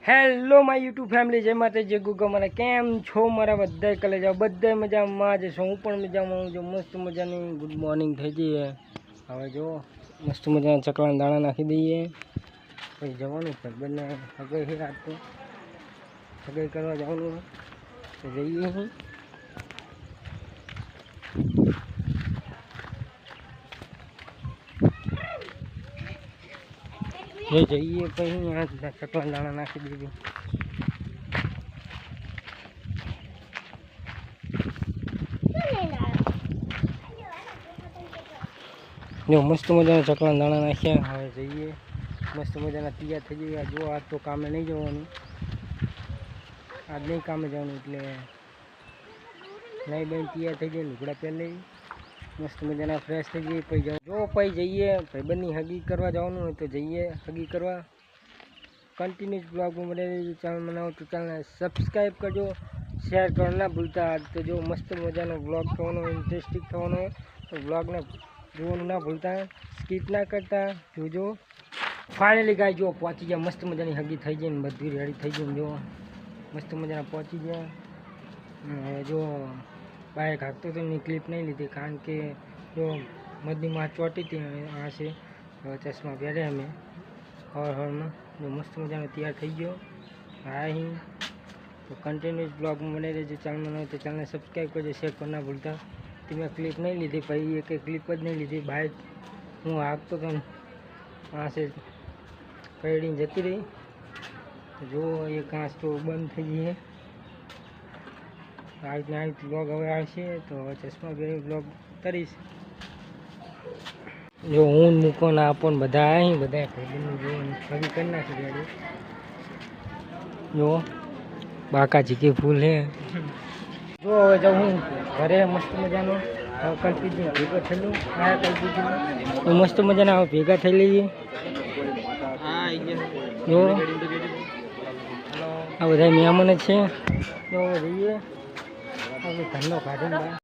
Hello my YouTube family, જય માતાજી, ગુગા મારા કેમ છો? મારા બધા કલે જાઓ, બધા મજામાં જ છો. હું પણ મજામાં હું. જો મસ્ત મજાની ગુડ મોર્નિંગ થઈ જઈએ. હવે જો મસ્ત મજાના ચકલાના દાણા નાખી દઈએ. પછી જવાનું છે બંને હગાઈ છે. રાત તો હગાઈ કરવા જવાનું તો જઈએ. જઈએ પછી ચકલાના દાણા નાખી દીધું. જો મસ્ત મજાના ચકલાના દાણા નાખ્યા. હવે જઈએ મસ્ત મજાના તૈયાર થઈ જઈએ. જો આજ તો કામે નહીં જવાનું, આજ નહીં કામે જવાનું એટલે નહીં બેન તૈયાર થઈ જાય. લુગડા પહેરી મસ્ત મજાના ફ્રેશ થઈ જઈએ. પછી જો પછી જઈએ ભાઈ બંને હગી કરવા જવાનું હોય તો જઈએ હગી કરવા. કન્ટિન્યુઅસ બ્લોગમાં મને ચેનલ બનાવો તો ચેનલને સબસ્ક્રાઈબ કરજો, શેર કરો ના ભૂલતા. આજ તો જો મસ્ત મજાનો બ્લોગ થવાનો, ઇન્ટરેસ્ટિંગ થવાનો તો બ્લોગને જોવાનું ના ભૂલતા, સ્કીપ ના કરતા જોજો. ફાઇનલી ગાય જો પહોંચી ગયા. મસ્ત મજાની હગી થઈ જાય ને બધી રેડી થઈ ગઈ. જો મસ્ત મજાના પહોંચી ગયા. હવે જો બાઇક હાંકતો તો એની ક્લિપ નહીં લીધી કારણ કે જો મધની માં ચોટી હતી. આ છે ચશ્મા પહેર્યા અમે હવામાં. જો મસ્ત મજાનો તૈયાર થઈ ગયો. હા અહીં તો કન્ટિન્યુઅસ બ્લોગમાં બને રહેજો. ચેનલમાં હોય તો ચેનલને સબસ્ક્રાઈબ કરજો, શેર કરો ના ભૂલતા. મેં ક્લિપ નહીં લીધી, પછી એક ક્લિપ જ નહીં લીધી. બાઇક હું હાંકતો હતો ને આ છે પડીને જતી રહી. જો એ કાંચ તો બંધ થઈ ગઈ. આ રીતના બ્લોગ હવે આવશે તો ચશ્મા પહેરી બ્લોગ કરીશ. જો હું મૂકો ને આપો ને બધા અહીં બધા ભાઈબંધો જો હજી કરી નાખી ગાડી. જો બાકા ચીકી ફૂલ હે. જો હવે જાઉં હું ઘરે મસ્ત મજાનો કલ્પીજી ભેગા થયેલું આ કલ્પીજી મસ્ત મજાના ભેગા થઈ લઈએ. જો આ બધા મહેમાન છે. તો જઈએ હવે ઘરનો કાઢીને